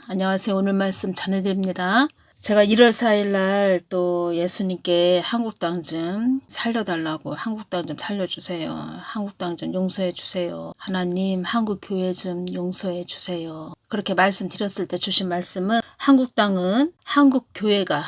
안녕하세요. 오늘 말씀 전해드립니다. 제가 1월 4일 날 또 예수님께 한국당 좀 살려달라고, 한국당 좀 살려주세요. 한국당 좀 용서해 주세요. 하나님, 한국교회 좀 용서해 주세요. 그렇게 말씀드렸을 때 주신 말씀은, 한국교회가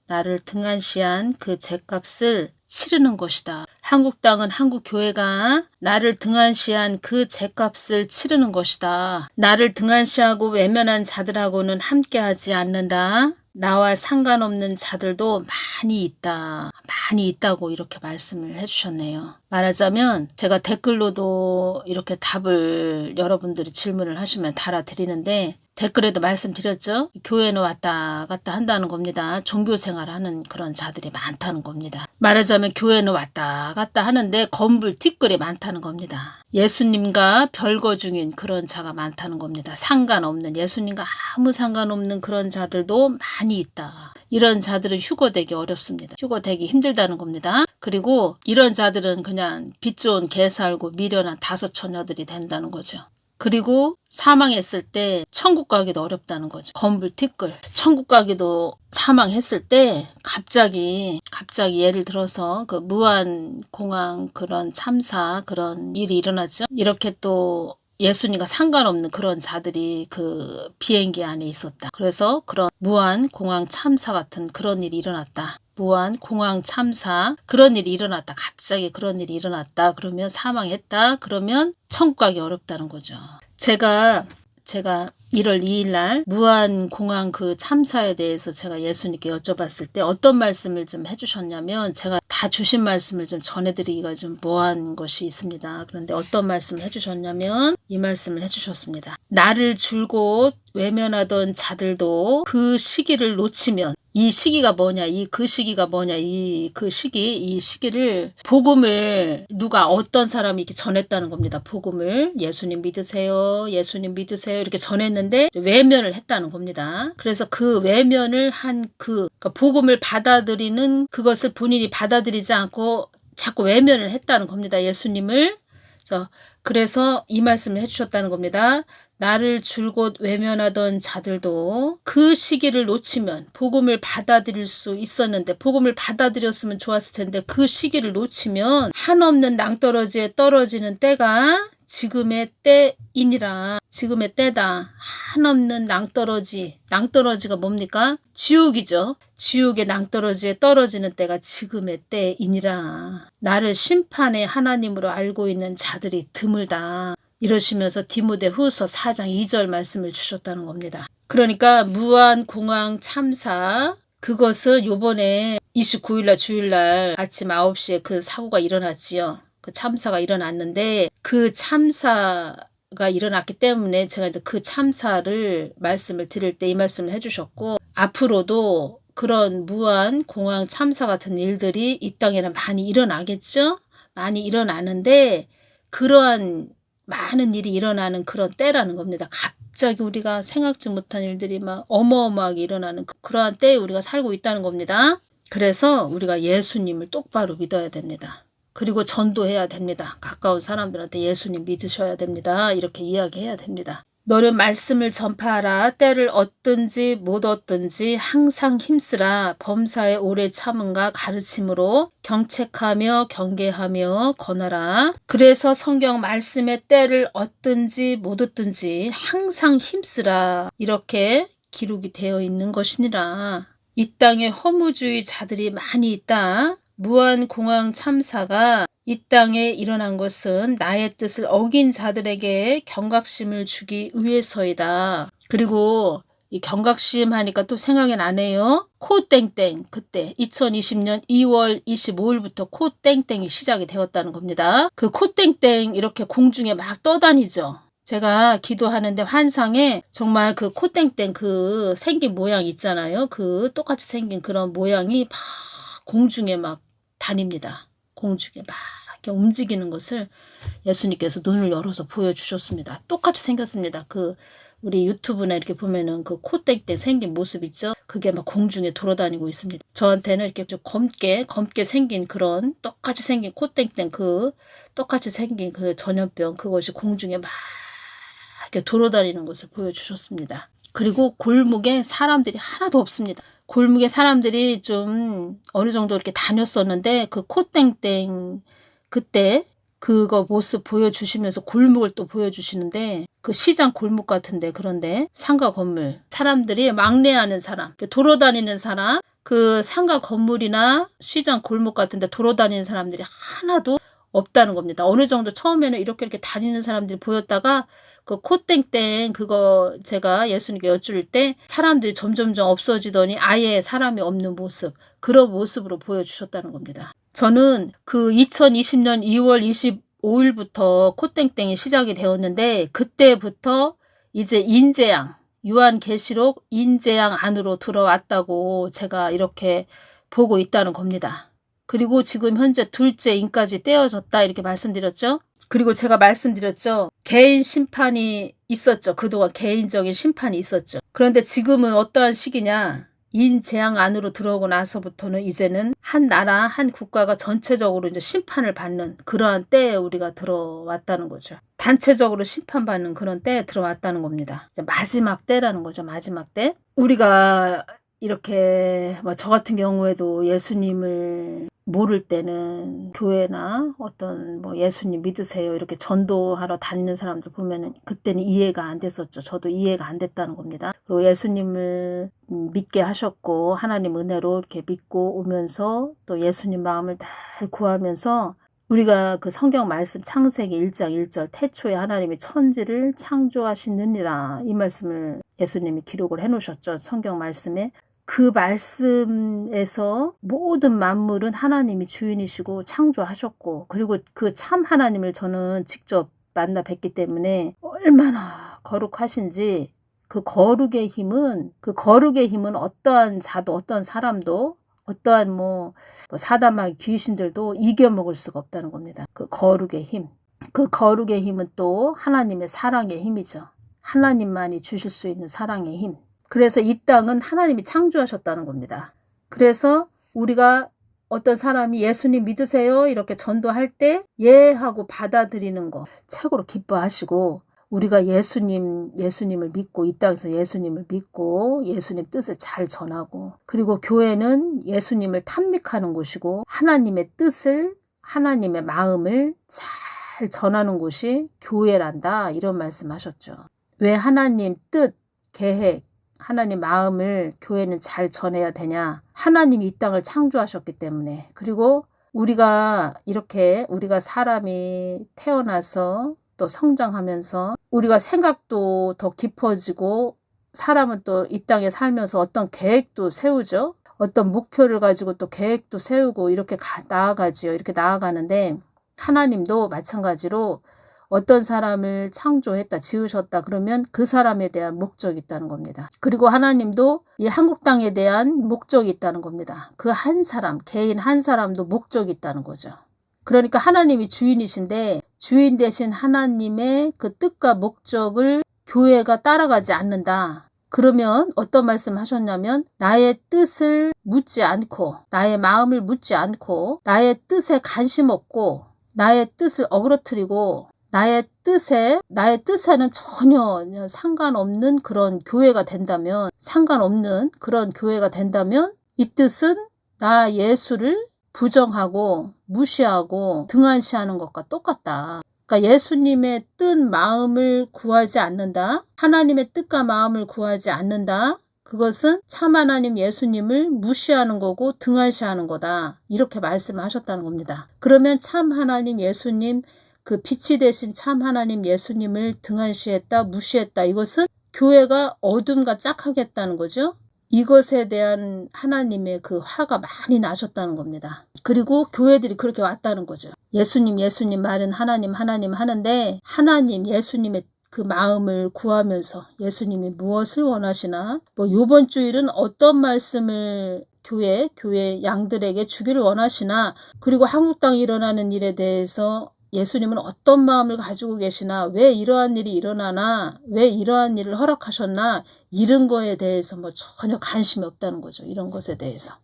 나를 등한시한 그 죗값을 치르는 것이다. 한국당은 한국교회가 나를 등한시한 그 죗값을 치르는 것이다. 나를 등한시하고 외면한 자들하고는 함께하지 않는다. 나와 상관없는 자들도 많이 있다. 많이 있다고 이렇게 말씀을 해주셨네요. 말하자면 제가 댓글로도 이렇게 답을 여러분들이 질문을 하시면 달아드리는데, 댓글에도 말씀드렸죠. 교회는 왔다 갔다 한다는 겁니다. 종교생활 하는 그런 자들이 많다는 겁니다. 말하자면 교회는 왔다 갔다 하는데 건불티끌이 많다는 겁니다. 예수님과 별거 중인 그런 자가 많다는 겁니다. 상관없는, 예수님과 아무 상관없는 그런 자들도 많이 있다. 이런 자들은 휴거되기 어렵습니다. 휴거되기 힘들다는 겁니다. 그리고 이런 자들은 그냥 빚 좋은 개 살고 미련한 다섯 처녀들이 된다는 거죠. 그리고 사망했을 때 천국 가기도 어렵다는 거죠. 건불티끌. 천국 가기도 사망했을 때 갑자기 예를 들어서 그 무한공항 그런 참사 그런 일이 일어났죠. 이렇게 또 예수님과 상관없는 그런 자들이 그 비행기 안에 있었다. 그래서 그런 무한공항 참사 같은 그런 일이 일어났다. 무한공항 참사 그런 일이 일어났다. 갑자기 그런 일이 일어났다. 그러면 사망했다. 그러면 천국 가기 어렵다는 거죠. 제가 1월 2일 날 무한공항 그 참사에 대해서 제가 예수님께 여쭤봤을 때 어떤 말씀을 좀 해주셨냐면, 제가 다 주신 말씀을 좀 전해드리기가 좀 뭐한 것이 있습니다. 그런데 어떤 말씀을 해주셨냐면 이 말씀을 해주셨습니다. 나를 줄곧 외면하던 자들도 그 시기를 놓치면, 이 시기가 뭐냐, 이 시기를 복음을 누가 어떤 사람이 이렇게 전했다는 겁니다. 복음을 예수님 믿으세요 이렇게 전했는데 외면을 했다는 겁니다. 그래서 그 외면을 한 그러니까 복음을 받아들이는 그것을 본인이 받아들이지 않고 자꾸 외면을 했다는 겁니다. 예수님을. 그래서 이 말씀을 해주셨다는 겁니다. 나를 줄곧 외면하던 자들도 그 시기를 놓치면, 복음을 받아들일 수 있었는데, 복음을 받아들였으면 좋았을 텐데 그 시기를 놓치면 한없는 낭떠러지에 떨어지는 때가 지금의 때이니라. 지금의 때다. 한없는 낭떠러지가 뭡니까? 지옥이죠. 지옥의 낭떠러지에 떨어지는 때가 지금의 때이니라. 나를 심판의 하나님으로 알고 있는 자들이 드물다. 이러시면서 디모데후서 4장 2절 말씀을 주셨다는 겁니다. 그러니까 무한공항 참사, 그것은 요번에 29일날 주일날 아침 9시에 그 사고가 일어났지요. 그 참사가 일어났는데, 그 참사가 일어났기 때문에 제가 이제 그 참사를 말씀을 드릴 때 이 말씀을 해주셨고, 앞으로도 그런 무한공항 참사 같은 일들이 이 땅에는 많이 일어나겠죠? 많이 일어나는데, 그러한 많은 일이 일어나는 그런 때라는 겁니다. 갑자기 우리가 생각지 못한 일들이 막 어마어마하게 일어나는 그러한 때에 우리가 살고 있다는 겁니다. 그래서 우리가 예수님을 똑바로 믿어야 됩니다. 그리고 전도해야 됩니다. 가까운 사람들한테 예수님 믿으셔야 됩니다. 이렇게 이야기해야 됩니다. 너는 말씀을 전파하라. 때를 얻든지 못 얻든지 항상 힘쓰라. 범사에 오래 참음과 가르침으로 경책하며 경계하며 권하라. 그래서 성경 말씀의 때를 얻든지 못 얻든지 항상 힘쓰라. 이렇게 기록이 되어 있는 것이니라. 이 땅에 허무주의자들이 많이 있다. 무한공항 참사가 이 땅에 일어난 것은 나의 뜻을 어긴 자들에게 경각심을 주기 위해서이다. 그리고 이 경각심 하니까 또 생각이 나네요. 코땡땡, 그때 2020년 2월 25일부터 코땡땡이 시작이 되었다는 겁니다. 그 코땡땡 이렇게 공중에 막 떠다니죠. 제가 기도하는데 환상에 정말 그 코땡땡 그 생긴 모양 있잖아요. 그 똑같이 생긴 그런 모양이 막 공중에 막 다닙니다. 공중에 막 이렇게 움직이는 것을 예수님께서 눈을 열어서 보여주셨습니다. 똑같이 생겼습니다. 그 우리 유튜브나 이렇게 보면은 그 코땡땡 생긴 모습 있죠? 그게 막 공중에 돌아다니고 있습니다. 저한테는 이렇게 좀 검게 생긴 그런 똑같이 생긴 코땡땡 그 똑같이 생긴 그 전염병 그것이 공중에 막 이렇게 돌아다니는 것을 보여주셨습니다. 그리고 골목에 사람들이 하나도 없습니다. 골목에 사람들이 좀 어느 정도 이렇게 다녔었는데 그 코땡땡 그때 그거 모습 보여주시면서 골목을 또 보여주시는데 그 시장 골목 같은데 그런데 상가 건물 사람들이 막내하는 사람 돌아다니는 사람 그 상가 건물이나 시장 골목 같은데 돌아다니는 사람들이 하나도 없다는 겁니다. 어느 정도 처음에는 이렇게 다니는 사람들이 보였다가 그 코땡땡 그거 제가 예수님께 여쭐 때 사람들이 점점점 없어지더니 아예 사람이 없는 모습 그런 모습으로 보여주셨다는 겁니다. 저는 그 2020년 2월 25일부터 코땡땡이 시작이 되었는데 그때부터 이제 인재양 요한계시록 인재양 안으로 들어왔다고 제가 이렇게 보고 있다는 겁니다. 그리고 지금 현재 둘째 인까지 떼어졌다 이렇게 말씀드렸죠. 그리고 제가 말씀드렸죠. 개인 심판이 있었죠. 그동안 개인적인 심판이 있었죠. 그런데 지금은 어떠한 시기냐. 인재앙 안으로 들어오고 나서부터는 이제는 한 나라, 한 국가가 전체적으로 이제 심판을 받는 그러한 때에 우리가 들어왔다는 거죠. 단체적으로 심판받는 그런 때에 들어왔다는 겁니다. 이제 마지막 때라는 거죠. 마지막 때. 우리가 이렇게 저 같은 경우에도 예수님을 모를 때는 교회나 어떤 예수님 믿으세요 이렇게 전도하러 다니는 사람들 보면은 그때는 이해가 안 됐었죠. 저도 이해가 안 됐다는 겁니다. 그리고 예수님을 믿게 하셨고 하나님 은혜로 이렇게 믿고 오면서 또 예수님 마음을 잘 구하면서 우리가 그 성경 말씀 창세기 1장 1절 태초에 하나님이 천지를 창조하시느니라 이 말씀을 예수님이 기록을 해놓으셨죠. 성경 말씀에. 그 말씀에서 모든 만물은 하나님이 주인이시고 창조하셨고 그리고 그 참 하나님을 저는 직접 만나 뵙기 때문에 얼마나 거룩하신지 그 거룩의 힘은 어떠한 자도 어떠한 사람도 어떠한 사단마귀 귀신들도 이겨먹을 수가 없다는 겁니다. 그 거룩의 힘. 그 거룩의 힘은 또 하나님의 사랑의 힘이죠. 하나님만이 주실 수 있는 사랑의 힘. 그래서 이 땅은 하나님이 창조하셨다는 겁니다. 그래서 우리가 어떤 사람이 예수님 믿으세요 이렇게 전도할 때 예 하고 받아들이는 거 최고로 기뻐하시고 우리가 예수님을 믿고 이 땅에서 예수님을 믿고 예수님 뜻을 잘 전하고 그리고 교회는 예수님을 탐닉하는 곳이고 하나님의 뜻을 하나님의 마음을 잘 전하는 곳이 교회란다 이런 말씀하셨죠. 왜 하나님 뜻, 계획 하나님 마음을 교회는 잘 전해야 되냐. 하나님이 이 땅을 창조하셨기 때문에 그리고 우리가 사람이 태어나서 또 성장하면서 우리가 생각도 더 깊어지고 사람은 또 이 땅에 살면서 어떤 계획도 세우죠. 어떤 목표를 가지고 또 계획도 세우고 이렇게 나아가지요. 이렇게 나아가는데 하나님도 마찬가지로 어떤 사람을 창조했다, 지으셨다 그러면 그 사람에 대한 목적이 있다는 겁니다. 그리고 하나님도 이 한국 땅에 대한 목적이 있다는 겁니다. 그 한 사람, 개인 한 사람도 목적이 있다는 거죠. 그러니까 하나님이 주인이신데 주인 되신 하나님의 그 뜻과 목적을 교회가 따라가지 않는다. 그러면 어떤 말씀 하셨냐면 나의 뜻을 묻지 않고 나의 마음을 묻지 않고 나의 뜻에 관심 없고 나의 뜻을 어그러뜨리고 나의 뜻에는 전혀 상관없는 그런 교회가 된다면 이 뜻은 나 예수를 부정하고 무시하고 등한시하는 것과 똑같다. 그러니까 예수님의 뜻 마음을 구하지 않는다. 하나님의 뜻과 마음을 구하지 않는다. 그것은 참 하나님 예수님을 무시하는 거고 등한시하는 거다. 이렇게 말씀을 하셨다는 겁니다. 그러면 참 하나님 예수님 그 빛이 되신 참 하나님 예수님을 등한시했다, 무시했다. 이것은 교회가 어둠과 짝하겠다는 거죠. 이것에 대한 하나님의 그 화가 많이 나셨다는 겁니다. 그리고 교회들이 그렇게 왔다는 거죠. 예수님 말은 하나님 하는데 하나님 예수님의 그 마음을 구하면서 예수님이 무엇을 원하시나 요번 주일은 어떤 말씀을 교회 양들에게 주기를 원하시나 그리고 한국 땅에 일어나는 일에 대해서 예수님은 어떤 마음을 가지고 계시나 왜 이러한 일이 일어나나 왜 이러한 일을 허락하셨나 이런 거에 대해서 전혀 관심이 없다는 거죠. 이런 것에 대해서.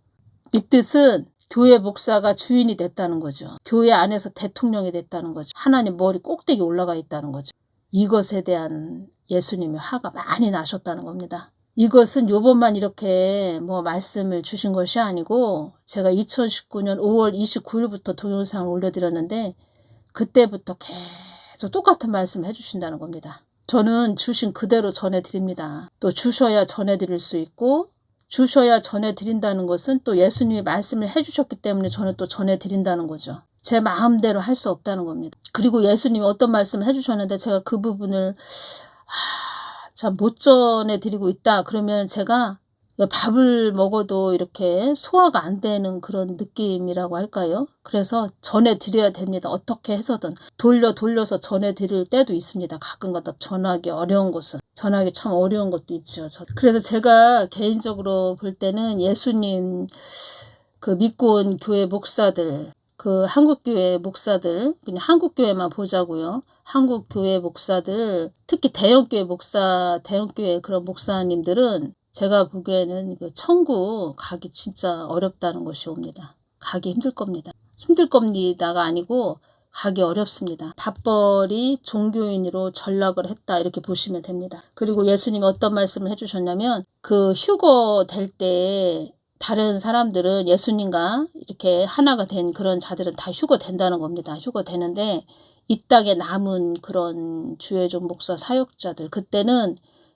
이 뜻은 교회 목사가 주인이 됐다는 거죠. 교회 안에서 대통령이 됐다는 거죠. 하나님 머리 꼭대기 올라가 있다는 거죠. 이것에 대한 예수님의 화가 많이 나셨다는 겁니다. 이것은 요번만 이렇게 뭐 말씀을 주신 것이 아니고 제가 2019년 5월 29일부터 동영상을 올려드렸는데 그때부터 계속 똑같은 말씀을 해주신다는 겁니다. 저는 주신 그대로 전해드립니다. 또 주셔야 전해드릴 수 있고 주셔야 전해드린다는 것은 또 예수님이 말씀을 해주셨기 때문에 저는 또 전해드린다는 거죠. 제 마음대로 할 수 없다는 겁니다. 그리고 예수님이 어떤 말씀을 해주셨는데 제가 그 부분을 참 못 전해드리고 있다 그러면 제가 밥을 먹어도 이렇게 소화가 안 되는 그런 느낌이라고 할까요? 그래서 전해드려야 됩니다. 어떻게 해서든 돌려서 전해드릴 때도 있습니다. 가끔가다 전하기 어려운 것은. 전하기 참 어려운 것도 있죠. 그래서 제가 개인적으로 볼 때는 예수님 그 믿고 온 교회 목사들, 그 한국교회 목사들, 그냥 한국교회만 보자고요. 한국교회 목사들, 특히 대형교회 대형교회 그런 목사님들은 제가 보기에는 그 천국 가기 진짜 어렵다는 것이 옵니다. 가기 힘들 겁니다. 힘들 겁니다가 아니고 가기 어렵습니다. 밥벌이 종교인으로 전락을 했다 이렇게 보시면 됩니다. 그리고 예수님이 어떤 말씀을 해주셨냐면 그 휴거 될 때 다른 사람들은 예수님과 이렇게 하나가 된 그런 자들은 다 휴거된다는 겁니다. 휴거되는데 이 땅에 남은 그런 주의종 목사 사역자들 그때는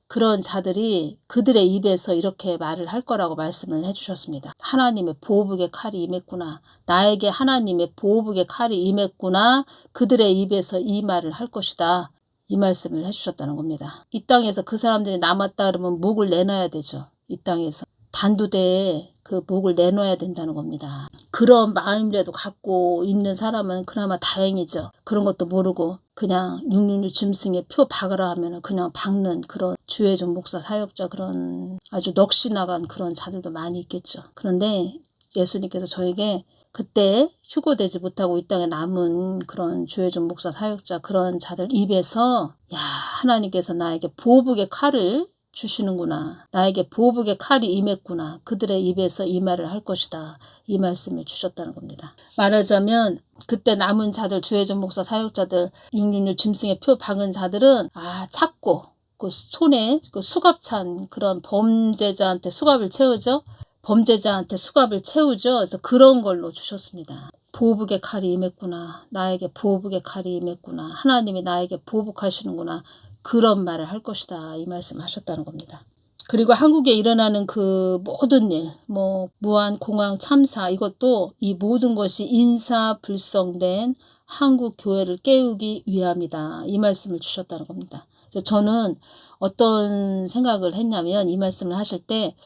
그런 자들이 그들의 입에서 이렇게 말을 할 거라고 말씀을 해주셨습니다. 하나님의 보복의 칼이 임했구나. 나에게 하나님의 보복의 칼이 임했구나. 그들의 입에서 이 말을 할 것이다. 이 말씀을 해주셨다는 겁니다. 이 땅에서 그 사람들이 남았다 그러면 목을 내놔야 되죠. 이 땅에서. 단두대에 그 목을 내놔야 된다는 겁니다. 그런 마음이라도 갖고 있는 사람은 그나마 다행이죠. 그런 것도 모르고 그냥 666 짐승에 표 박으라 하면 그냥 박는 그런 주의종 목사 사역자 그런 아주 넋이 나간 그런 자들도 많이 있겠죠. 그런데 예수님께서 저에게 그때 휴거되지 못하고 이 땅에 남은 그런 주의종 목사 사역자 그런 자들 입에서 야 하나님께서 나에게 보복의 칼을 주시는구나. 나에게 보복의 칼이 임했구나. 그들의 입에서 이 말을 할 것이다. 이 말씀을 주셨다는 겁니다. 말하자면 그때 남은 자들 주의종 목사 사역자들 666 짐승의 표 박은 자들은 찾고 그 손에 그 수갑 찬 그런 범죄자한테 수갑을 채우죠. 범죄자한테 수갑을 채우죠. 그래서 그런 걸로 주셨습니다. 보복의 칼이 임했구나. 나에게 보복의 칼이 임했구나. 하나님이 나에게 보복하시는구나. 그런 말을 할 것이다. 이 말씀을 하셨다는 겁니다. 그리고 한국에 일어나는 그 모든 일, 뭐 무한 공항 참사 이것도 이 모든 것이 인사불성된 한국 교회를 깨우기 위함이다. 이 말씀을 주셨다는 겁니다. 그래서 저는 어떤 생각을 했냐면 이 말씀을 하실 때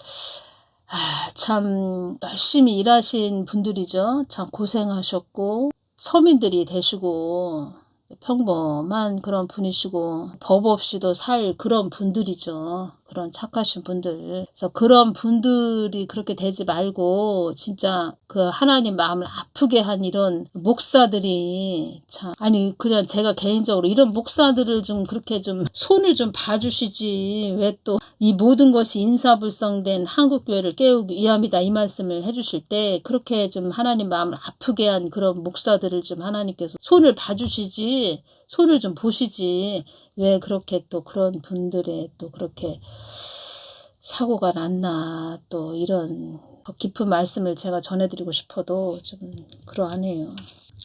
참 열심히 일하신 분들이죠. 참 고생하셨고 서민들이 되시고 평범한 그런 분이시고 법 없이도 살 그런 분들이죠. 그런 착하신 분들. 그래서 그런 분들이 그렇게 되지 말고 진짜 그 하나님 마음을 아프게 한 이런 목사들이 참 아니 그냥 제가 개인적으로 이런 목사들을 좀 그렇게 좀 손을 좀 봐주시지 왜 또 이 모든 것이 인사불성된 한국교회를 깨우기 위함이다 이 말씀을 해주실 때 그렇게 좀 하나님 마음을 아프게 한 그런 목사들을 좀 하나님께서 손을 봐주시지 손을 좀 보시지 왜 그렇게 또 그런 분들의 또 그렇게 사고가 났나 또 이런 깊은 말씀을 제가 전해드리고 싶어도 좀 그러하네요.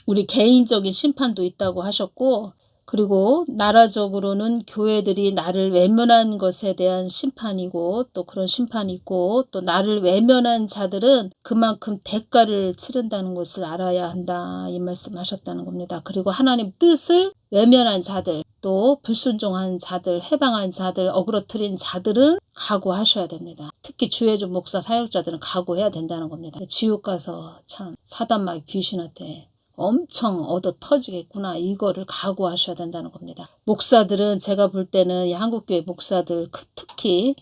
우리 개인적인 심판도 있다고 하셨고 그리고 나라적으로는 교회들이 나를 외면한 것에 대한 심판이고 또 그런 심판이 있고 또 나를 외면한 자들은 그만큼 대가를 치른다는 것을 알아야 한다 이 말씀 하셨다는 겁니다. 그리고 하나님 뜻을 외면한 자들 또 불순종한 자들 해방한 자들 어그러뜨린 자들은 각오하셔야 됩니다. 특히 주의종 목사 사역자들은 각오해야 된다는 겁니다. 지옥 가서 참 사단마귀 귀신한테 엄청 얻어 터지겠구나 이거를 각오하셔야 된다는 겁니다. 목사들은 제가 볼 때는 이 한국교회 목사들 특히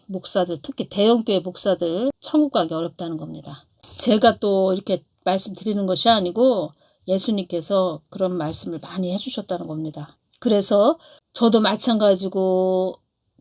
대형교회 목사들 천국 가기 어렵다는 겁니다. 제가 또 이렇게 말씀드리는 것이 아니고 예수님께서 그런 말씀을 많이 해주셨다는 겁니다. 그래서 저도 마찬가지고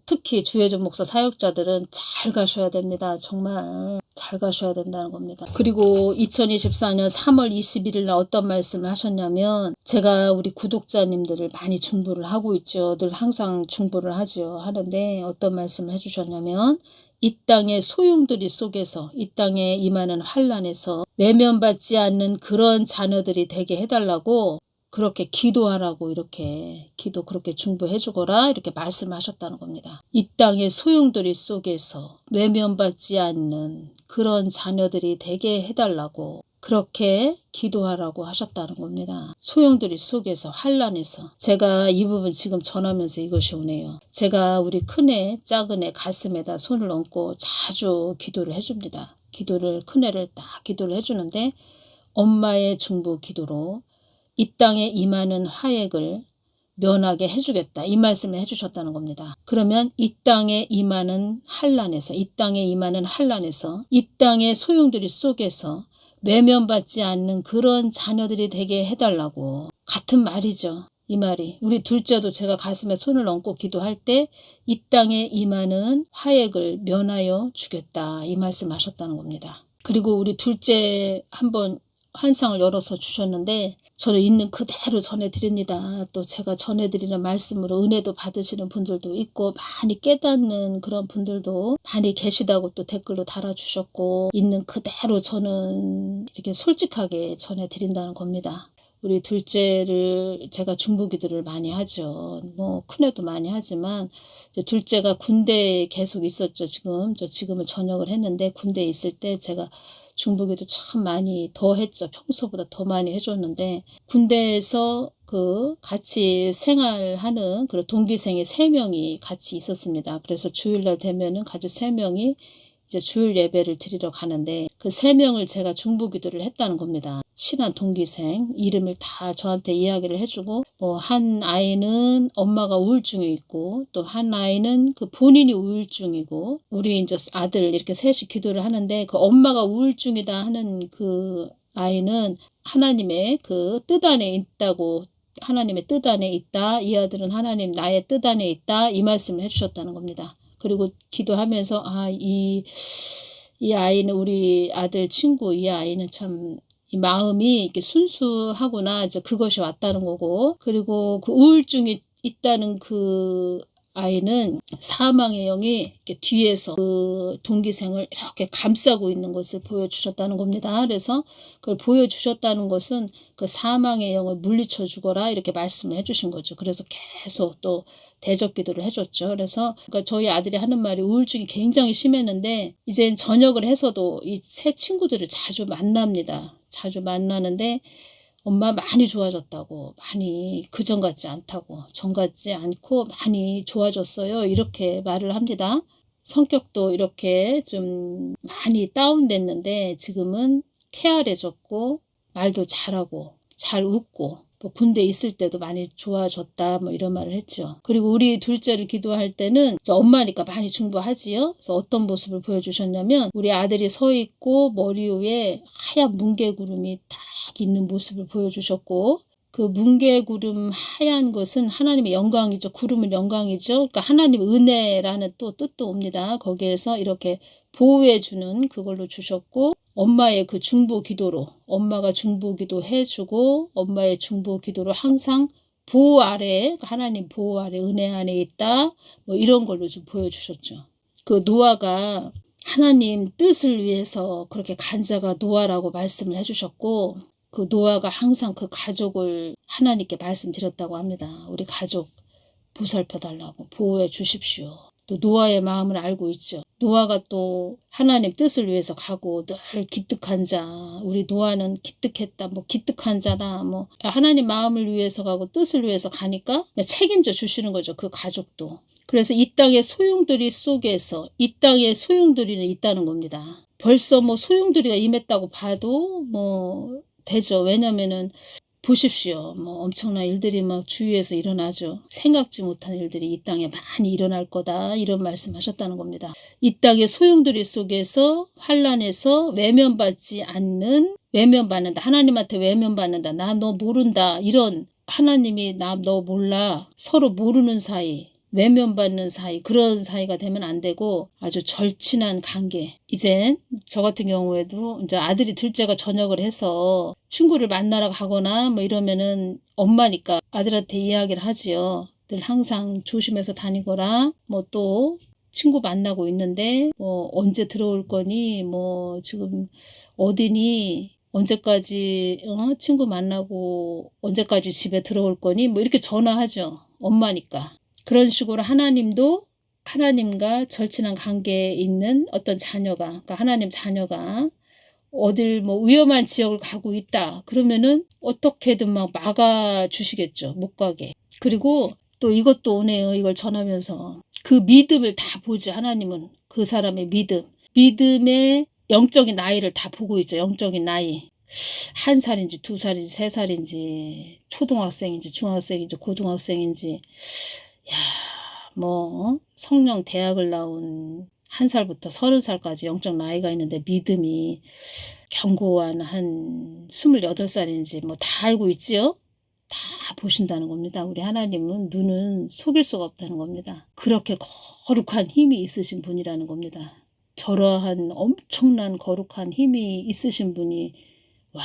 특히 주혜정 목사 사역자들은 잘 가셔야 됩니다. 정말 잘 가셔야 된다는 겁니다. 그리고 2024년 3월 21일 날 어떤 말씀을 하셨냐면, 제가 우리 구독자님들을 많이 중보를 하고 있죠. 늘 항상 중보를 하죠. 하는데 어떤 말씀을 해주셨냐면, 이 땅의 소용돌이 속에서, 이 땅에 임하는 환난에서 외면받지 않는 그런 자녀들이 되게 해달라고 그렇게 기도하라고, 이렇게 기도 그렇게 중보해 주거라, 이렇게 말씀하셨다는 겁니다. 이 땅의 소용돌이 속에서 외면받지 않는 그런 자녀들이 되게 해달라고 그렇게 기도하라고 하셨다는 겁니다. 소용돌이 속에서, 환난에서. 제가 이 부분 지금 전하면서 이것이 오네요. 제가 우리 큰애 작은애 가슴에다 손을 얹고 자주 기도를 해줍니다. 기도를, 큰애를 딱 기도를 해주는데, 엄마의 중보 기도로 이 땅에 임하는 화액을 면하게 해주겠다, 이 말씀을 해주셨다는 겁니다. 그러면 이 땅에 임하는 환난에서, 이 땅에 임하는 환난에서, 이 땅의 소용돌이 속에서 외면받지 않는 그런 자녀들이 되게 해달라고. 같은 말이죠. 이 말이. 우리 둘째도 제가 가슴에 손을 얹고 기도할 때 이 땅에 임하는 화액을 면하여 주겠다, 이 말씀하셨다는 겁니다. 그리고 우리 둘째 한번 환상을 열어서 주셨는데, 저는 있는 그대로 전해드립니다. 또 제가 전해드리는 말씀으로 은혜도 받으시는 분들도 있고, 많이 깨닫는 그런 분들도 많이 계시다고 또 댓글로 달아주셨고, 있는 그대로 저는 이렇게 솔직하게 전해드린다는 겁니다. 우리 둘째를 제가 중보기도를 많이 하죠. 뭐 큰애도 많이 하지만, 이제 둘째가 군대에 계속 있었죠. 지금은 전역을 했는데, 군대에 있을 때 제가 중보기도 참 많이 더 했죠. 평소보다 더 많이 해줬는데, 군대에서 그 같이 생활하는 그런 동기생이 3명이 같이 있었습니다. 그래서 주일날 되면은 같이 3명이 이제 주일 예배를 드리러 가는데, 그 3명을 제가 중보기도를 했다는 겁니다. 친한 동기생 이름을 다 저한테 이야기를 해주고, 뭐 한 아이는 엄마가 우울증이 있고, 또 한 아이는 그 본인이 우울증이고, 우리 이제 아들 이렇게 셋이 기도를 하는데, 그 엄마가 우울증이다 하는 그 아이는 하나님의 그 뜻 안에 있다고, 하나님의 뜻 안에 있다, 이 아들은 하나님 나의 뜻 안에 있다, 이 말씀을 해주셨다는 겁니다. 그리고 기도하면서, 이 아이는, 우리 아들 친구 이 아이는 참 이 마음이 이렇게 순수하구나, 이제 그것이 왔다는 거고, 그리고 그 우울증이 있다는 그 아이는 사망의 영이 이렇게 뒤에서 그 동기생을 이렇게 감싸고 있는 것을 보여주셨다는 겁니다. 그래서 그걸 보여주셨다는 것은 그 사망의 영을 물리쳐 주거라, 이렇게 말씀을 해주신 거죠. 그래서 계속 또 대적 기도를 해줬죠. 그래서 그러니까 저희 아들이 하는 말이, 우울증이 굉장히 심했는데 이제 전역을 해서도 이 새 친구들을 자주 만납니다. 자주 만나는데, 엄마 많이 좋아졌다고, 많이 그전 같지 않다고, 전 같지 않고 많이 좋아졌어요, 이렇게 말을 합니다. 성격도 이렇게 좀 많이 다운됐는데 지금은 쾌활해졌고, 말도 잘하고 잘 웃고, 뭐 군대 있을 때도 많이 좋아졌다, 뭐 이런 말을 했죠. 그리고 우리 둘째를 기도할 때는 엄마니까 많이 중보하지요. 그래서 어떤 모습을 보여주셨냐면, 우리 아들이 서 있고 머리 위에 하얀 뭉게구름이 딱 있는 모습을 보여주셨고, 그 뭉게구름 하얀 것은 하나님의 영광이죠. 구름은 영광이죠. 그러니까 하나님의 은혜라는 또 뜻도 옵니다. 거기에서 이렇게 보호해주는 그걸로 주셨고, 엄마의 그 중보 기도로, 엄마가 중보 기도 해주고, 엄마의 중보 기도로 항상 보호 아래, 하나님 보호 아래, 은혜 안에 있다, 뭐 이런 걸로 좀 보여주셨죠. 그 노아가 하나님 뜻을 위해서 그렇게 간 자가 노아라고 말씀을 해주셨고, 그 노아가 항상 그 가족을 하나님께 말씀드렸다고 합니다. 우리 가족 보살펴 달라고, 보호해 주십시오. 또 노아의 마음을 알고 있죠. 노아가 또 하나님 뜻을 위해서 가고, 늘 기특한 자, 우리 노아는 기특했다, 뭐 기특한 자다, 뭐 하나님 마음을 위해서 가고 뜻을 위해서 가니까 책임져 주시는 거죠. 그 가족도. 그래서 이 땅의 소용돌이 속에서, 이 땅에 소용돌이는 있다는 겁니다. 벌써 뭐 소용돌이가 임했다고 봐도 뭐 되죠. 왜냐면은 보십시오. 뭐 엄청난 일들이 막 주위에서 일어나죠. 생각지 못한 일들이 이 땅에 많이 일어날 거다, 이런 말씀하셨다는 겁니다. 이 땅의 소용돌이 속에서, 환난에서 외면받지 않는, 외면받는다, 하나님한테 외면받는다, 나 너 모른다, 이런, 하나님이 나 너 몰라, 서로 모르는 사이, 외면받는 사이, 그런 사이가 되면 안 되고 아주 절친한 관계. 이제 저 같은 경우에도 이제 아들이 둘째가 전역을 해서 친구를 만나러 가거나 뭐 이러면은 엄마니까 아들한테 이야기를 하지요. 늘 항상 조심해서 다니거라. 뭐 또 친구 만나고 있는데 뭐 언제 들어올 거니, 뭐 지금 어디니, 언제까지 친구 만나고 언제까지 집에 들어올 거니, 뭐 이렇게 전화하죠. 엄마니까. 그런 식으로 하나님도 하나님과 절친한 관계에 있는 어떤 자녀가, 그러니까 하나님 자녀가 어딜 뭐 위험한 지역을 가고 있다 그러면은 어떻게든 막 막아 주시겠죠. 못 가게. 그리고 또 이것도 오네요. 이걸 전하면서 그 믿음을 다 보지. 하나님은 그 사람의 믿음의 영적인 나이를 다 보고 있죠. 영적인 나이. 1살인지 2살인지 3살인지 초등학생인지 중학생인지 고등학생인지, 야, 뭐 성령 대학을 나온 1살부터 30살까지 영적 나이가 있는데 믿음이 견고한 한 28살인지 뭐 다 알고 있지요? 다 보신다는 겁니다. 우리 하나님은 눈은 속일 수가 없다는 겁니다. 그렇게 거룩한 힘이 있으신 분이라는 겁니다. 저러한 엄청난 거룩한 힘이 있으신 분이 와,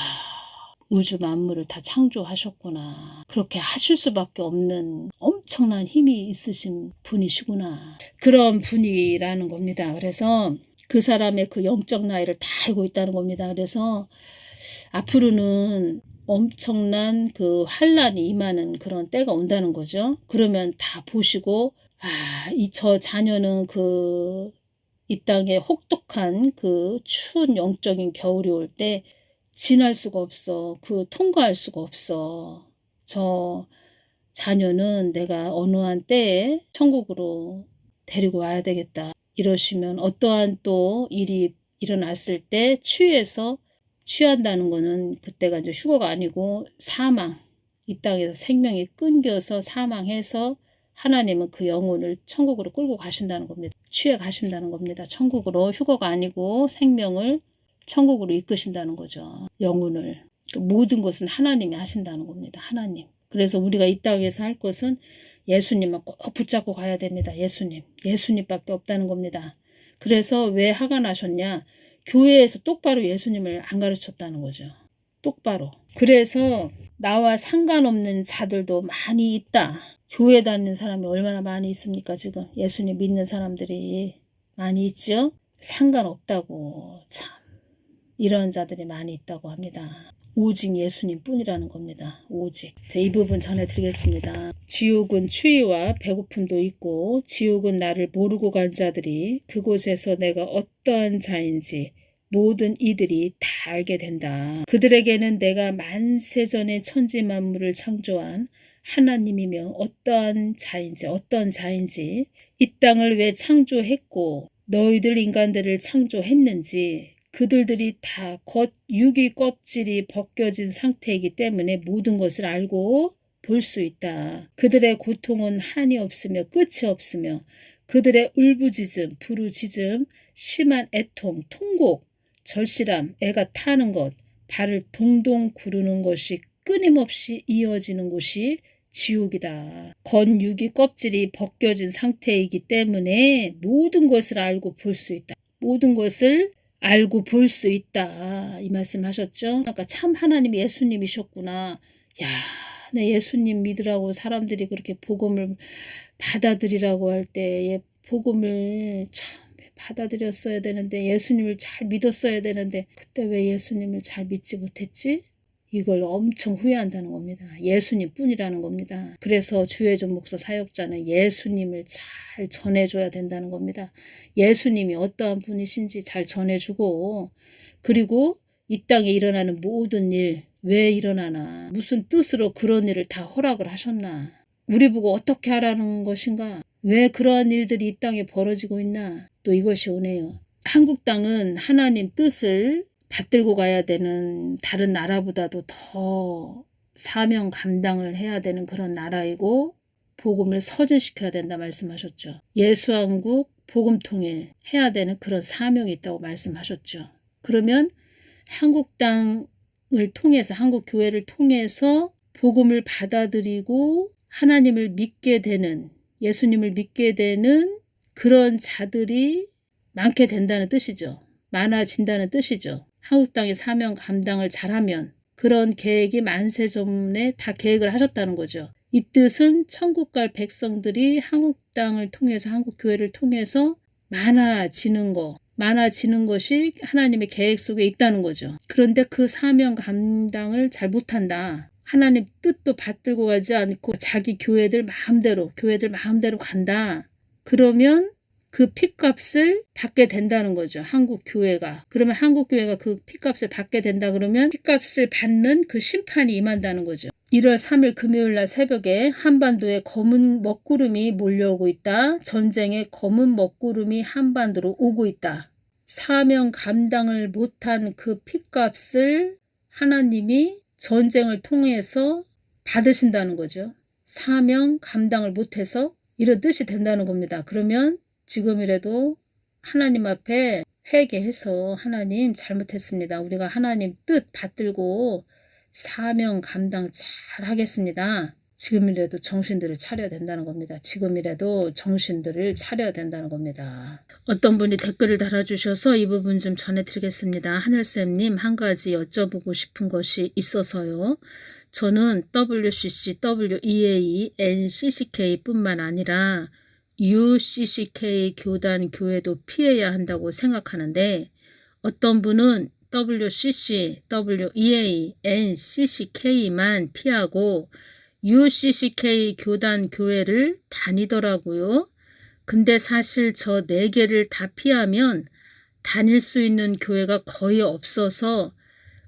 우주 만물을 다 창조하셨구나. 그렇게 하실 수밖에 없는 엄청난 힘이 있으신 분이시구나. 그런 분이라는 겁니다. 그래서 그 사람의 그 영적 나이를 다 알고 있다는 겁니다. 그래서 앞으로는 엄청난 그 환란이 임하는 그런 때가 온다는 거죠. 그러면 다 보시고, 저 자녀는 이 땅에 혹독한 그 추운 영적인 겨울이 올 때 지날 수가 없어. 통과할 수가 없어. 저 자녀는 내가 어느 한 때에 천국으로 데리고 와야 되겠다. 이러시면 어떠한 또 일이 일어났을 때 취한다는 거는 그때가 이제 휴거가 아니고 사망. 이 땅에서 생명이 끊겨서 사망해서 하나님은 그 영혼을 천국으로 끌고 가신다는 겁니다. 취해 가신다는 겁니다. 천국으로 휴거가 아니고 생명을 천국으로 이끄신다는 거죠. 영혼을. 모든 것은 하나님이 하신다는 겁니다. 하나님. 그래서 우리가 이 땅에서 할 것은 예수님만 꼭 붙잡고 가야 됩니다. 예수님밖에 없다는 겁니다. 그래서 왜 화가 나셨냐? 교회에서 똑바로 예수님을 안 가르쳤다는 거죠. 똑바로. 그래서 나와 상관없는 자들도 많이 있다. 교회 다니는 사람이 얼마나 많이 있습니까? 지금 예수님 믿는 사람들이 많이 있죠? 상관없다고. 참. 이런 자들이 많이 있다고 합니다. 오직 예수님 뿐이라는 겁니다. 오직. 이 부분 전해드리겠습니다. 지옥은 추위와 배고픔도 있고 지옥은 나를 모르고 간 자들이 그곳에서 내가 어떠한 자인지 모든 이들이 다 알게 된다. 그들에게는 내가 만세전에 천지 만물을 창조한 하나님이며 어떠한 자인지 이 땅을 왜 창조했고 너희들 인간들을 창조했는지 그들이 다 곧 육이 껍질이 벗겨진 상태이기 때문에 모든 것을 알고 볼 수 있다. 그들의 고통은 한이 없으며 끝이 없으며 그들의 울부짖음, 부르짖음, 심한 애통, 통곡, 절실함, 애가 타는 것, 발을 동동 구르는 것이 끊임없이 이어지는 곳이 지옥이다. 건 육이 껍질이 벗겨진 상태이기 때문에 모든 것을 알고 볼 수 있다. 모든 것을 알고 볼 수 있다. 이 말씀 하셨죠? 그러니까 참 하나님 예수님이셨구나. 야, 내 예수님 믿으라고 사람들이 그렇게 복음을 받아들이라고 할 때 복음을 참 받아들였어야 되는데 예수님을 잘 믿었어야 되는데 그때 왜 예수님을 잘 믿지 못했지? 이걸 엄청 후회한다는 겁니다. 예수님 뿐이라는 겁니다. 그래서 주혜종 목사 사역자는 예수님을 잘 전해줘야 된다는 겁니다. 예수님이 어떠한 분이신지 잘 전해주고 그리고 이 땅에 일어나는 모든 일 왜 일어나나 무슨 뜻으로 그런 일을 다 허락을 하셨나 우리 보고 어떻게 하라는 것인가 왜 그러한 일들이 이 땅에 벌어지고 있나 또 이것이 오네요. 한국 땅은 하나님 뜻을 받들고 가야 되는 다른 나라보다도 더 사명 감당을 해야 되는 그런 나라이고 복음을 서준시켜야 된다 말씀하셨죠. 예수한국 복음통일 해야 되는 그런 사명이 있다고 말씀하셨죠. 그러면 한국 땅을 통해서 한국 교회를 통해서 복음을 받아들이고 하나님을 믿게 되는 예수님을 믿게 되는 그런 자들이 많게 된다는 뜻이죠. 많아진다는 뜻이죠. 한국 땅의 사명 감당을 잘하면 그런 계획이 만세 전에 다 계획을 하셨다는 거죠. 이 뜻은 천국 갈 백성들이 한국 땅을 통해서 한국 교회를 통해서 많아지는 것이 하나님의 계획 속에 있다는 거죠. 그런데 그 사명 감당을 잘 못한다. 하나님 뜻도 받들고 가지 않고 자기 교회들 마음대로 간다. 그러면 그 핏값을 받게 된다는 거죠. 한국 교회가. 그러면 한국 교회가 그 핏값을 받게 된다 그러면 핏값을 받는 그 심판이 임한다는 거죠. 1월 3일 금요일 날 새벽에 한반도에 검은 먹구름이 몰려오고 있다. 전쟁의 검은 먹구름이 한반도로 오고 있다. 사명 감당을 못한 그 핏값을 하나님이 전쟁을 통해서 받으신다는 거죠. 사명 감당을 못해서 이런 뜻이 된다는 겁니다. 그러면 지금이라도 하나님 앞에 회개해서 하나님 잘못했습니다. 우리가 하나님 뜻 받들고 사명 감당 잘 하겠습니다. 지금이라도 정신들을 차려야 된다는 겁니다. 지금이라도 정신들을 차려야 된다는 겁니다. 어떤 분이 댓글을 달아주셔서 이 부분 좀 전해드리겠습니다. 하늘쌤님, 한 가지 여쭤보고 싶은 것이 있어서요. 저는 WCC, WEA, NCCK 뿐만 아니라 UCCK 교단 교회도 피해야 한다고 생각하는데 어떤 분은 WCC, WEA, NCCK만 피하고 UCCK 교단 교회를 다니더라고요. 근데 사실 저 4개를 다 피하면 다닐 수 있는 교회가 거의 없어서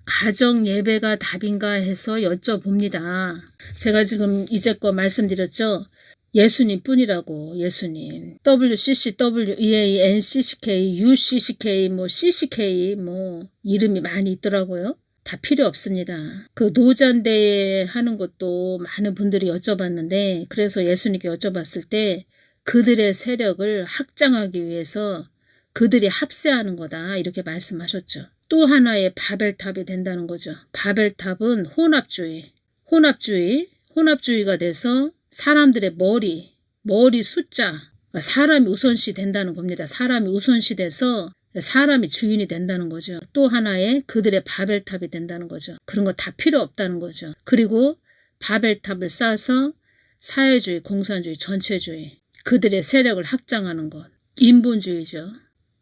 가정 예배가 답인가 해서 여쭤봅니다. 제가 지금 이제껏 말씀드렸죠. 예수님 뿐이라고. 예수님. WCC, WEA, NCCK, UCCK, CCK 이름이 많이 있더라고요. 다 필요 없습니다. 그 노잔대회 하는 것도 많은 분들이 여쭤봤는데 그래서 예수님께 여쭤봤을 때 그들의 세력을 확장하기 위해서 그들이 합세하는 거다 이렇게 말씀하셨죠. 또 하나의 바벨탑이 된다는 거죠. 바벨탑은 혼합주의가 돼서 사람들의 머리 숫자, 사람이 우선시 된다는 겁니다. 사람이 우선시 돼서 사람이 주인이 된다는 거죠. 또 하나의 그들의 바벨탑이 된다는 거죠. 그런 거 다 필요 없다는 거죠. 그리고 바벨탑을 쌓아서 사회주의, 공산주의, 전체주의, 그들의 세력을 확장하는 것. 인본주의죠.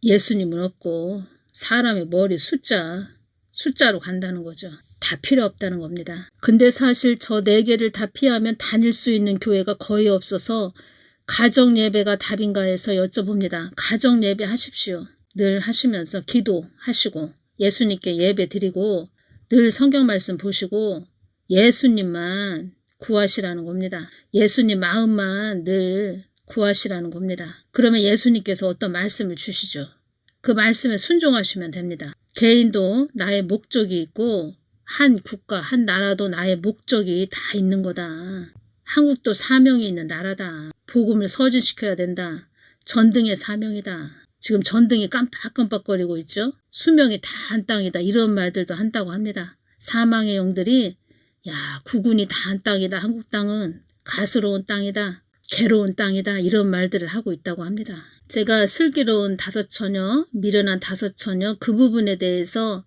예수님은 없고 사람의 머리 숫자로 간다는 거죠. 다 필요 없다는 겁니다. 근데 사실 저 4개를 다 피하면 다닐 수 있는 교회가 거의 없어서 가정예배가 답인가 해서 여쭤봅니다. 가정예배 하십시오. 늘 하시면서 기도하시고 예수님께 예배 드리고 늘 성경 말씀 보시고 예수님만 구하시라는 겁니다. 예수님 마음만 늘 구하시라는 겁니다. 그러면 예수님께서 어떤 말씀을 주시죠. 그 말씀에 순종하시면 됩니다. 개인도 나의 목적이 있고 한 국가, 한 나라도 나의 목적이 다 있는 거다. 한국도 사명이 있는 나라다. 복음을 서진시켜야 된다. 전등의 사명이다. 지금 전등이 깜빡깜빡거리고 있죠. 수명이 다 한 땅이다. 이런 말들도 한다고 합니다. 사망의 영들이 구군이 다 한 땅이다. 한국 땅은 가스로운 땅이다. 괴로운 땅이다. 이런 말들을 하고 있다고 합니다. 제가 슬기로운 5처녀, 미련한 5처녀 그 부분에 대해서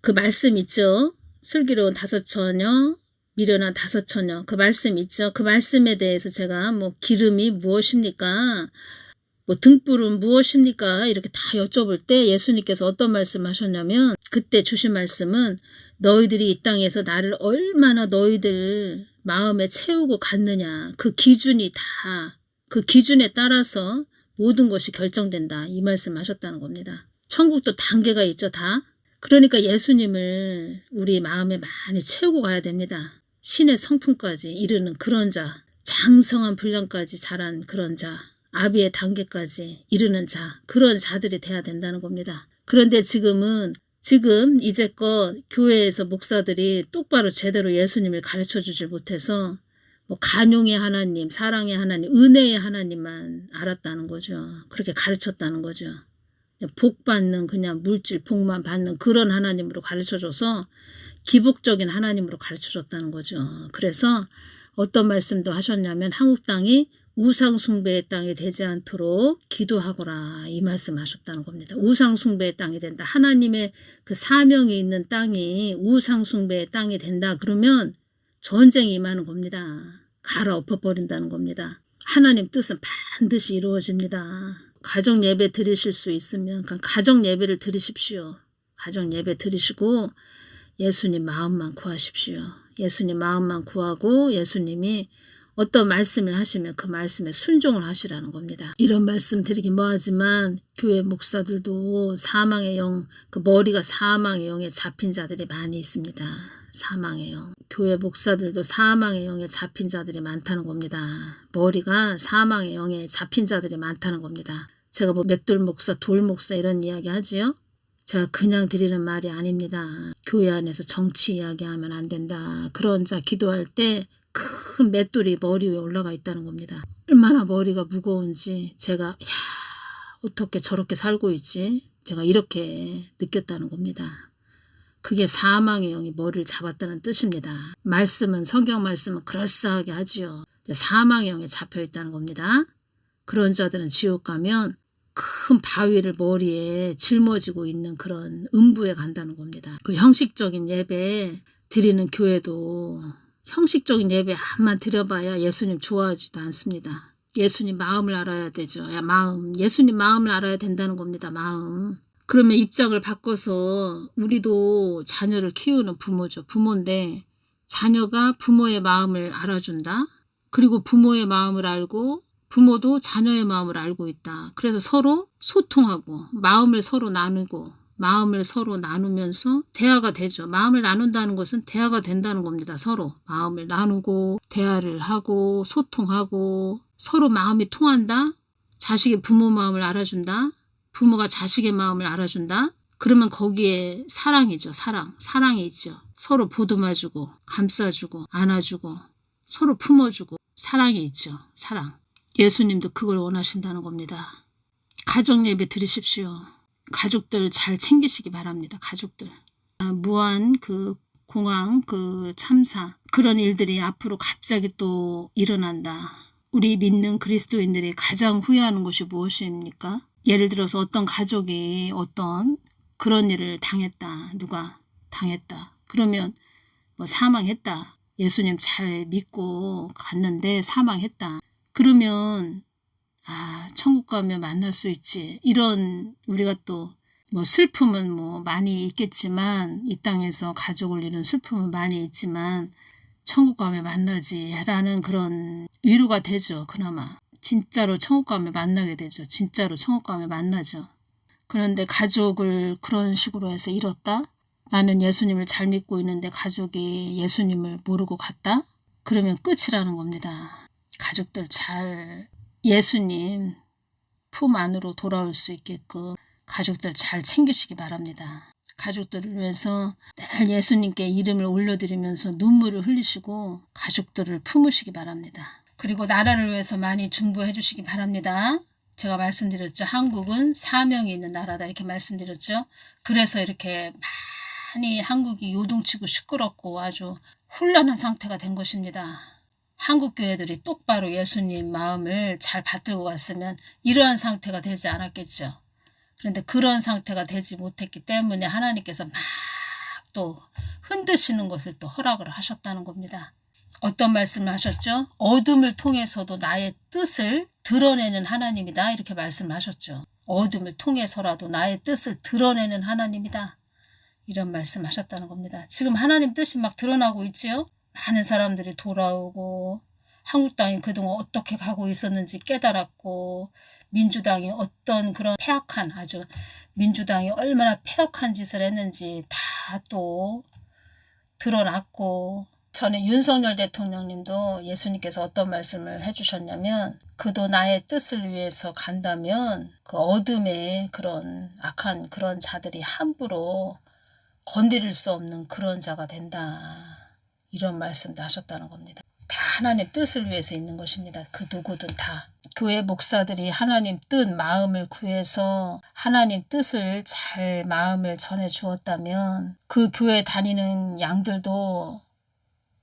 그 말씀 있죠. 슬기로운 5처녀, 미련한 5처녀 그 말씀 있죠. 그 말씀에 대해서 제가 기름이 무엇입니까? 등불은 무엇입니까? 이렇게 다 여쭤볼 때 예수님께서 어떤 말씀 하셨냐면 그때 주신 말씀은 너희들이 이 땅에서 나를 얼마나 너희들 마음에 채우고 갔느냐. 그 기준이 다 그 기준에 따라서 모든 것이 결정된다. 이 말씀 하셨다는 겁니다. 천국도 단계가 있죠. 다. 그러니까 예수님을 우리 마음에 많이 채우고 가야 됩니다. 신의 성품까지 이르는 그런 자, 장성한 분량까지 자란 그런 자, 아비의 단계까지 이르는 자, 그런 자들이 돼야 된다는 겁니다. 그런데 지금 이제껏 교회에서 목사들이 똑바로 제대로 예수님을 가르쳐주질 못해서 간용의 하나님, 사랑의 하나님, 은혜의 하나님만 알았다는 거죠. 그렇게 가르쳤다는 거죠. 복 받는 그냥 물질 복만 받는 그런 하나님으로 가르쳐줘서 기복적인 하나님으로 가르쳐줬다는 거죠. 그래서 어떤 말씀도 하셨냐면 한국 땅이 우상숭배의 땅이 되지 않도록 기도하거라 이 말씀하셨다는 겁니다. 우상숭배의 땅이 된다. 하나님의 그 사명이 있는 땅이 우상숭배의 땅이 된다. 그러면 전쟁이 임하는 겁니다. 갈아엎어버린다는 겁니다. 하나님 뜻은 반드시 이루어집니다. 가정 예배 드리실 수 있으면 가정 예배를 드리십시오. 가정 예배 드리시고 예수님 마음만 구하십시오. 예수님 마음만 구하고 예수님이 어떤 말씀을 하시면 그 말씀에 순종을 하시라는 겁니다. 이런 말씀 드리긴 뭐하지만 교회 목사들도 사망의 영, 그 머리가 사망의 영에 잡힌 자들이 많이 있습니다. 사망의 영. 교회 목사들도 사망의 영에 잡힌 자들이 많다는 겁니다. 머리가 사망의 영에 잡힌 자들이 많다는 겁니다. 제가 뭐 맷돌 목사, 돌 목사 이런 이야기 하지요? 제가 그냥 드리는 말이 아닙니다. 교회 안에서 정치 이야기하면 안 된다. 그런 자 기도할 때 큰 맷돌이 머리 위에 올라가 있다는 겁니다. 얼마나 머리가 무거운지 제가 어떻게 저렇게 살고 있지? 제가 이렇게 느꼈다는 겁니다. 그게 사망의 영이 머리를 잡았다는 뜻입니다. 말씀은 성경 말씀은 그럴싸하게 하지요. 사망의 영에 잡혀 있다는 겁니다. 그런 자들은 지옥 가면 큰 바위를 머리에 짊어지고 있는 그런 음부에 간다는 겁니다. 그 형식적인 예배 드리는 교회도 형식적인 예배 한만 드려봐야 예수님 좋아하지도 않습니다. 예수님 마음을 알아야 되죠. 마음. 예수님 마음을 알아야 된다는 겁니다. 마음. 그러면 입장을 바꿔서 우리도 자녀를 키우는 부모죠. 부모인데 자녀가 부모의 마음을 알아준다. 그리고 부모의 마음을 알고 부모도 자녀의 마음을 알고 있다. 그래서 서로 소통하고 마음을 서로 나누고 마음을 서로 나누면서 대화가 되죠. 마음을 나눈다는 것은 대화가 된다는 겁니다. 서로 마음을 나누고 대화를 하고 소통하고 서로 마음이 통한다. 자식이 부모 마음을 알아준다. 부모가 자식의 마음을 알아준다. 그러면 거기에 사랑이죠. 사랑이 있죠. 서로 보듬어주고 감싸주고 안아주고 서로 품어주고 사랑이 있죠. 사랑. 예수님도 그걸 원하신다는 겁니다. 가정 예배 드리십시오. 가족들 잘 챙기시기 바랍니다. 가족들. 무한 그 공항 그 참사 그런 일들이 앞으로 갑자기 또 일어난다. 우리 믿는 그리스도인들이 가장 후회하는 것이 무엇입니까? 예를 들어서 어떤 가족이 어떤 그런 일을 당했다. 누가 당했다. 그러면 뭐 사망했다. 예수님 잘 믿고 갔는데 사망했다. 그러면 천국 가면 만날 수 있지. 이런 우리가 또 뭐 슬픔은 뭐 많이 있겠지만 이 땅에서 가족을 잃은 슬픔은 많이 있지만 천국 가면 만나지 라는 그런 위로가 되죠. 그나마 진짜로 천국 가면 만나게 되죠. 진짜로 천국 가면 만나죠. 그런데 가족을 그런 식으로 해서 잃었다. 나는 예수님을 잘 믿고 있는데 가족이 예수님을 모르고 갔다. 그러면 끝이라는 겁니다. 가족들 잘 예수님 품 안으로 돌아올 수 있게끔 가족들 잘 챙기시기 바랍니다. 가족들을 위해서 늘 예수님께 이름을 올려드리면서 눈물을 흘리시고 가족들을 품으시기 바랍니다. 그리고 나라를 위해서 많이 중보해 주시기 바랍니다. 제가 말씀드렸죠. 한국은 사명이 있는 나라다 이렇게 말씀드렸죠. 그래서 이렇게 많이 한국이 요동치고 시끄럽고 아주 혼란한 상태가 된 것입니다. 한국 교회들이 똑바로 예수님 마음을 잘 받들고 갔으면 이러한 상태가 되지 않았겠죠. 그런데 그런 상태가 되지 못했기 때문에 하나님께서 막 또 흔드시는 것을 또 허락을 하셨다는 겁니다. 어떤 말씀을 하셨죠? 어둠을 통해서도 나의 뜻을 드러내는 하나님이다 이렇게 말씀을 하셨죠. 어둠을 통해서라도 나의 뜻을 드러내는 하나님이다 이런 말씀을 하셨다는 겁니다. 지금 하나님 뜻이 막 드러나고 있지요. 많은 사람들이 돌아오고 한국 땅이 그동안 어떻게 가고 있었는지 깨달았고 민주당이 어떤 그런 폐악한 아주 민주당이 얼마나 폐악한 짓을 했는지 다 또 드러났고 전에 윤석열 대통령님도 예수님께서 어떤 말씀을 해주셨냐면 그도 나의 뜻을 위해서 간다면 그 어둠의 그런 악한 그런 자들이 함부로 건드릴 수 없는 그런 자가 된다. 이런 말씀도 하셨다는 겁니다. 다 하나님 뜻을 위해서 있는 것입니다. 그 누구든 다. 교회 목사들이 하나님 뜻 마음을 구해서 하나님 뜻을 잘 마음을 전해 주었다면 그 교회 다니는 양들도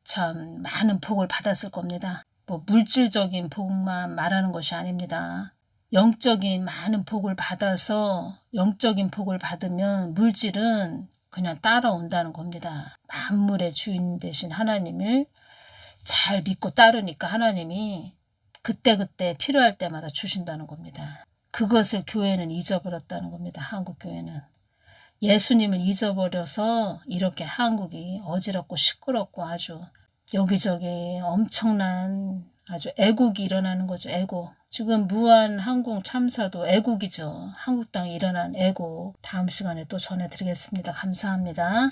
참 많은 복을 받았을 겁니다. 뭐 물질적인 복만 말하는 것이 아닙니다. 영적인 많은 복을 받아서 영적인 복을 받으면 물질은 그냥 따라온다는 겁니다. 만물의 주인 되신 하나님을 잘 믿고 따르니까 하나님이 그때그때 필요할 때마다 주신다는 겁니다. 그것을 교회는 잊어버렸다는 겁니다. 한국 교회는. 예수님을 잊어버려서 이렇게 한국이 어지럽고 시끄럽고 아주 여기저기 엄청난 아주 애국이 일어나는 거죠. 애국. 지금 무한항공 참사도 애국이죠. 한국 땅에 일어난 애국. 다음 시간에 또 전해드리겠습니다. 감사합니다.